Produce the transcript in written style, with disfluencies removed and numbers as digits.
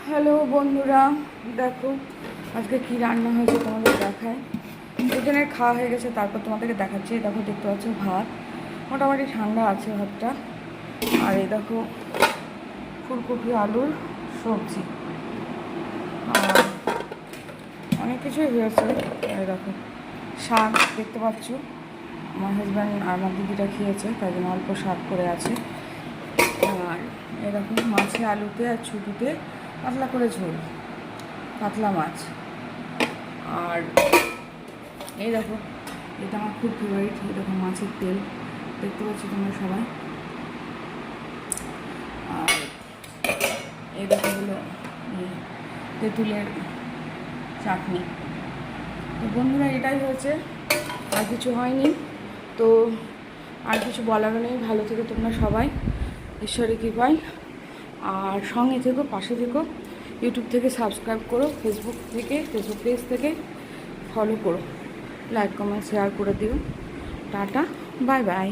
Hello বন্ধুরা, দেখো আজকে কি রান্না হয়েছে তোমাদের দেখায়। দুজনের খাওয়া হয়ে গেছে, তারপর তোমাদেরকে দেখাচ্ছি। দেখো, দেখতে পাচ্ছ ভাত, মোটামুটি ঠান্ডা আছে ভাতটা। আর এই দেখো ফুলকপি আলুর সবজি, আর অনেক কিছুই হয়েছে। এই দেখো শাক দেখতে পাচ্ছ, আমার হাজব্যান্ড আর আমার দিদিটা খেয়েছে, তাই জন্য অল্প শাক করে আছে। আর এরকম মাছে আলুতে আর ছুটিতে পাতলা করে ঝোল, কাতলা মাছ। আর এই দেখো, এটা আমার খুব ফেভারিট, এই দেখো মাছের তেল, দেখতে পাচ্ছ তোমরা সবাই। আর এই দেখো হলো তেঁতুলের চাটনি। তো বন্ধুরা, এটাই হয়েছে, আর কিছু হয়নি। তো আর কিছু বলারও নেই। ভালো থেকো তোমরা সবাই, ঈশ্বরের কৃপায়। আর সঙ্গে থেকো, পাশে থেকো। ইউটিউব থেকে সাবস্ক্রাইব করো, ফেসবুক পেজ থেকে ফলো করো, লাইক কমেন্ট শেয়ার করে দিও। Tata, bye bye.